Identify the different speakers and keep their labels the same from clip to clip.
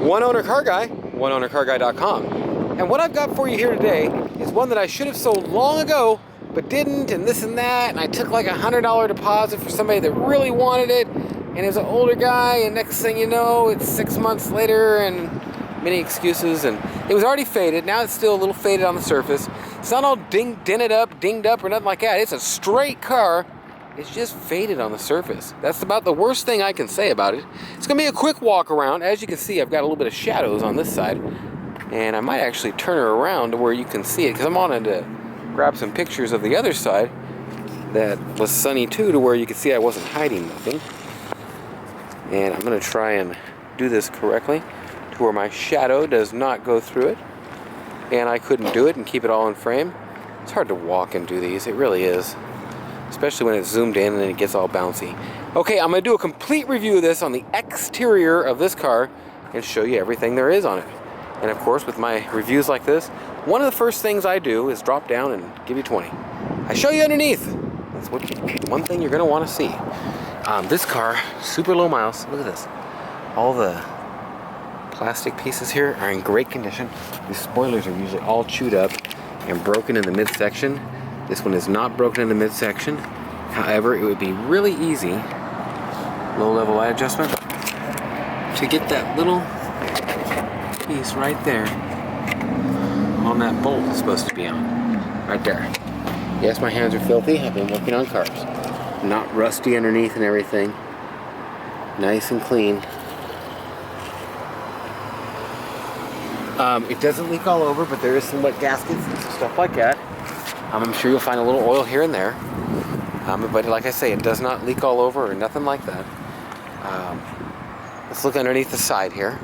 Speaker 1: One Owner Car Guy, oneownercarguy.com. And what I've got for you here today is one that I should have sold long ago, but didn't, and this and that, and I took like $100 deposit for somebody that really wanted it, and it was an older guy, and next thing you know, it's 6 months later, and many excuses, and it was already faded. Now it's still a little faded on the surface. It's not all dinged up, or nothing like that. It's a straight car. It's just faded on the surface. That's about the worst thing I can say about it. It's gonna be a quick walk around. As you can see, I've got a little bit of shadows on this side, and I might actually turn her around to where you can see it, because I'm wanting to grab some pictures of the other side that was sunny too, to where you can see I wasn't hiding nothing. And I'm gonna try and do this correctly to where my shadow does not go through it, and I couldn't do it and keep it all in frame. It's hard to walk and do these, it really is, especially when it's zoomed in and then it gets all bouncy. Okay, I'm gonna do a complete review of this on the exterior of this car and show you everything there is on it. And of course, with my reviews like this, one of the first things I do is drop down and give you 20. I show you underneath. That's one thing you're gonna wanna see. This car, super low miles. Look at this. All the plastic pieces here are in great condition. These spoilers are usually all chewed up and broken in the midsection. This one is not broken in the midsection. However, it would be really easy, low level light adjustment, to get that little piece right there on that bolt it's supposed to be on. Right there. Yes, my hands are filthy. I've been working on cars. Not rusty underneath and everything. Nice and clean. It doesn't leak all over, but there is some wet gaskets and stuff like that. I'm sure you'll find a little oil here and there. But like I say, it does not leak all over or nothing like that. Let's look underneath the side here.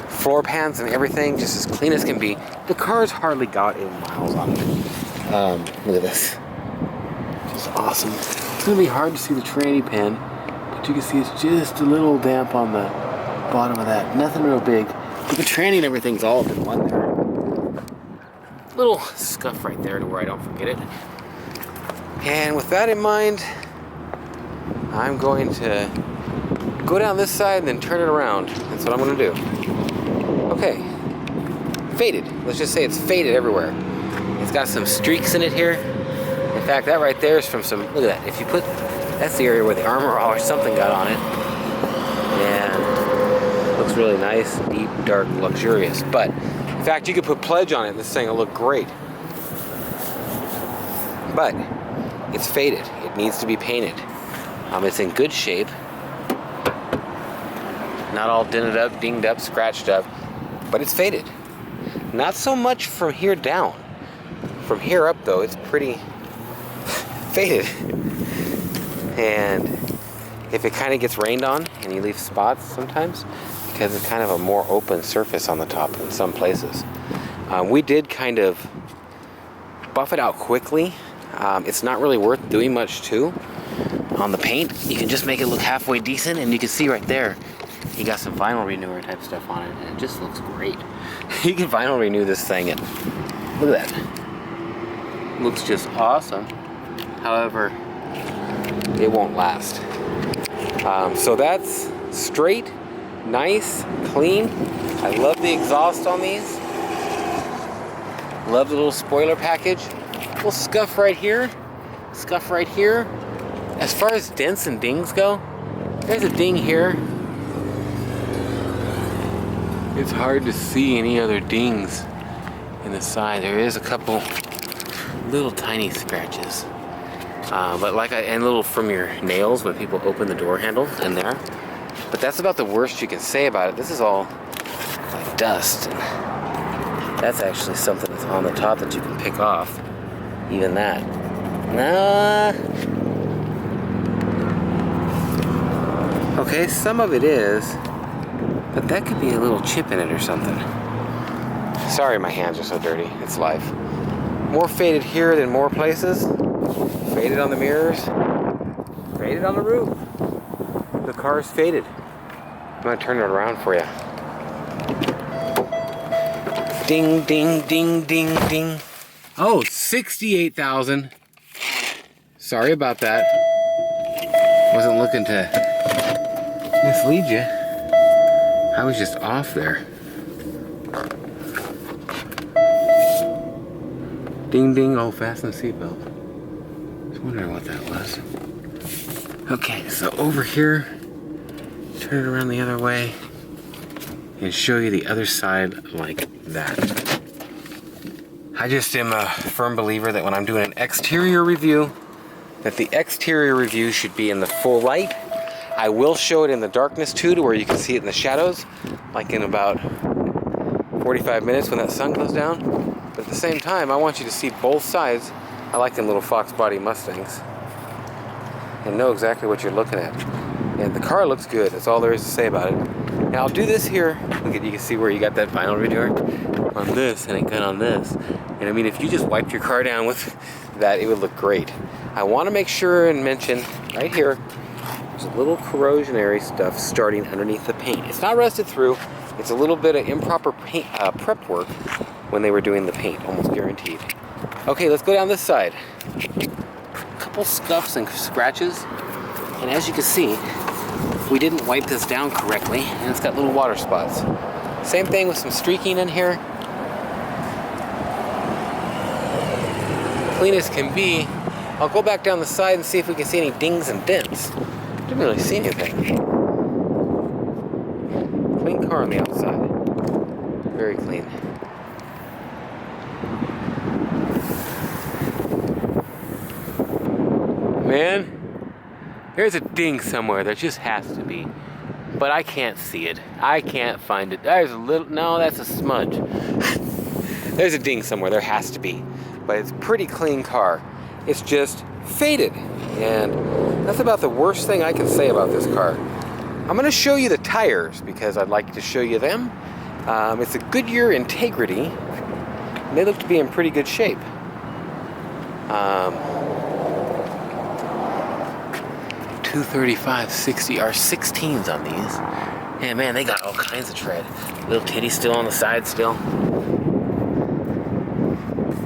Speaker 1: Floor pans and everything just as clean as can be. The car's hardly got any miles on it. Look at this. Just awesome. It's gonna be hard to see the tranny pan, but you can see it's just a little damp on the bottom of that. Nothing real big. But the tranny and everything's all up in one there. Little scuff right there to where I don't forget it. And with that in mind, I'm going to go down this side and then turn it around. That's what I'm gonna do. Okay, faded. Let's just say it's faded everywhere. It's got some streaks in it here. In fact, that right there is from some, look at that. If you put, that's the area where the armor or something got on it. And it looks really nice, deep, dark, luxurious. But in fact, you could put pledge on it and this thing will look great. But it's faded. It needs to be painted. It's in good shape. Not all dented up, dinged up, scratched up, but it's faded. Not so much from here down. From here up though, it's pretty faded. And if it kind of gets rained on and you leave spots sometimes, because it's kind of a more open surface on the top in some places. We did kind of buff it out quickly. It's not really worth doing much too. On the paint, you can just make it look halfway decent, and you can see right there, you got some vinyl renewer type stuff on it, and it just looks great. You can vinyl renew this thing, and look at that. Looks just awesome. However, it won't last. So that's straight, nice, clean. I love the exhaust on these. Love the little spoiler package. Little scuff right here. Scuff right here. As far as dents and dings go, there's a ding here. It's hard to see any other dings in the side. There is a couple little tiny scratches. But and little from your nails when people open the door handle in there. But that's about the worst you can say about it. This is all like dust. That's actually something that's on the top that you can pick off. Even that. Okay, some of it is, but that could be a little chip in it or something. Sorry, my hands are so dirty. It's life. More faded here than more places. Faded on the mirrors. Faded on the roof. The car's faded. I'm gonna turn it around for you. Ding, ding, ding, ding, ding. Oh, 68,000. Sorry about that. Wasn't looking to mislead you. I was just off there. Ding ding, oh, fasten the seatbelt. I was wondering what that was. Okay, so over here, turn it around the other way and show you the other side like that. I just am a firm believer that when I'm doing an exterior review, that the exterior review should be in the full light. I will show it in the darkness too, to where you can see it in the shadows, like in about 45 minutes when that sun goes down. But at the same time, I want you to see both sides. I like them little Fox body Mustangs, and know exactly what you're looking at. And the car looks good, that's all there is to say about it. Now I'll do this here. Look at, you can see where you got that vinyl veneer on this and it got on this. And I mean, if you just wiped your car down with that, it would look great. I want to make sure and mention right here, there's a little corrosionary stuff starting underneath the paint. It's not rusted through. It's a little bit of improper paint prep work when they were doing the paint, almost guaranteed. Okay, let's go down this side. A couple scuffs and scratches, and as you can see, we didn't wipe this down correctly, and it's got little water spots. Same thing with some streaking in here. Clean as can be. I'll go back down the side and see if we can see any dings and dents. Didn't really see anything. Clean car on the outside. Very clean. Man, there's a ding somewhere. There just has to be. But I can't see it. I can't find it. There's a little, no, that's a smudge. There's a ding somewhere. There has to be. But it's a pretty clean car. It's just faded. And that's about the worst thing I can say about this car. I'm going to show you the tires because I'd like to show you them. It's a Goodyear Integrity. And they look to be in pretty good shape. 235/60 R16s on these. And man, they got all kinds of tread. Little titty still on the side still.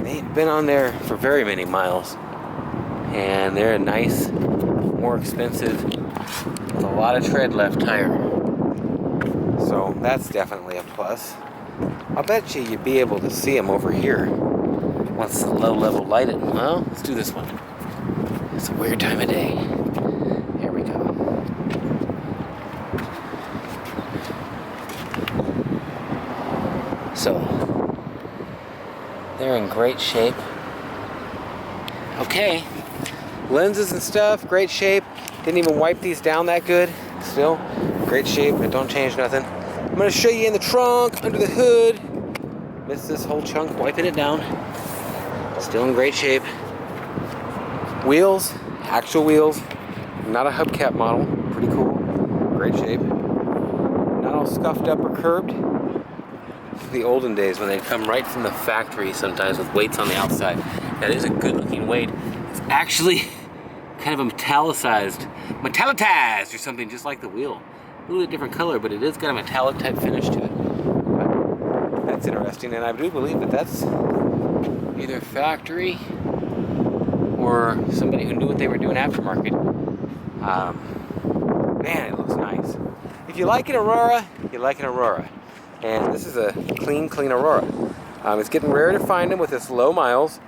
Speaker 1: They ain't been on there for very many miles. And they're a nice, more expensive, with a lot of tread left tire. So that's definitely a plus. I'll bet you'd be able to see them over here once the low level lighted. Well, let's do this one. It's a weird time of day. Here we go. So, they're in great shape. Okay, lenses and stuff, great shape. Didn't even wipe these down that good. Still, great shape, but don't change nothing. I'm gonna show you in the trunk, under the hood. Missed this whole chunk, wiping it down. Still in great shape. Wheels, actual wheels, not a hubcap model, pretty cool, great shape. Not all scuffed up or curved. The olden days when they'd come right from the factory sometimes with weights on the outside. That is a good looking weight. It's actually kind of a metallized or something, just like the wheel. A little bit different color, but it is got a metallic type finish to it. But that's interesting, and I do believe that that's either factory or somebody who knew what they were doing aftermarket. Man, it looks nice. If you like an Aurora, you like an Aurora. And this is a clean Aurora. It's getting rare to find them with this low miles.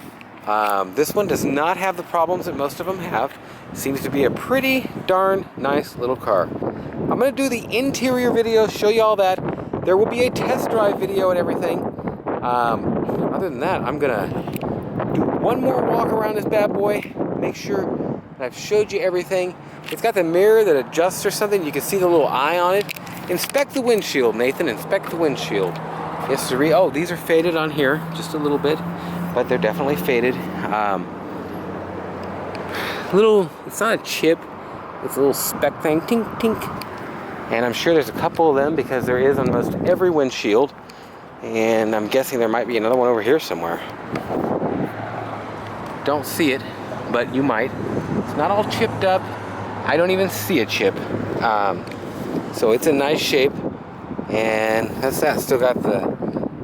Speaker 1: This one does not have the problems that most of them have. Seems to be a pretty darn nice little car. I'm going to do the interior video, show you all that. There will be a test drive video and everything. Other than that, I'm going to do one more walk around this bad boy. Make sure that I've showed you everything. It's got the mirror that adjusts or something. You can see the little eye on it. Inspect the windshield, Nathan. Inspect the windshield. Yes, sir. Oh, these are faded on here just a little bit, but they're definitely faded. It's not a chip. It's a little speck thing. Tink, tink. And I'm sure there's a couple of them because there is on most every windshield. And I'm guessing there might be another one over here somewhere. Don't see it, but you might. It's not all chipped up. I don't even see a chip. So it's in nice shape, and that's that. Still got the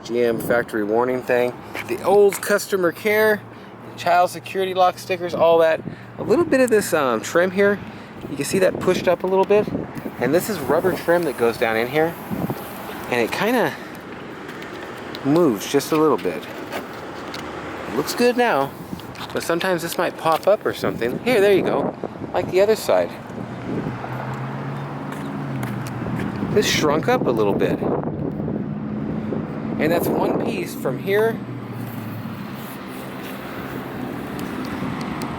Speaker 1: GM factory warning thing, the old customer care, child security lock stickers, all that. A little bit of this trim here. You can see that pushed up a little bit, and this is rubber trim that goes down in here. and it kind of moves just a little bit. It looks good now, but sometimes this might pop up or something. Here, there you go, like the other side. This shrunk up a little bit. And that's one piece from here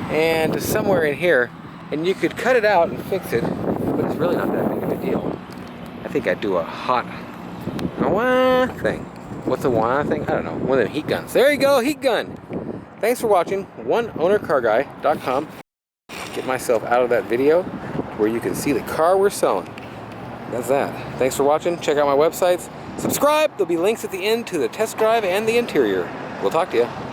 Speaker 1: and to somewhere in here. And you could cut it out and fix it, but it's really not that big of a deal. I think I'd do a hot wah thing. What's a wah thing? I don't know. One of them heat guns. There you go, heat gun. Thanks for watching. OneOwnerCarGuy.com. Get myself out of that video where you can see the car we're selling. That's that. Thanks for watching. Check out my websites. Subscribe. There'll be links at the end to the test drive and the interior. We'll talk to you.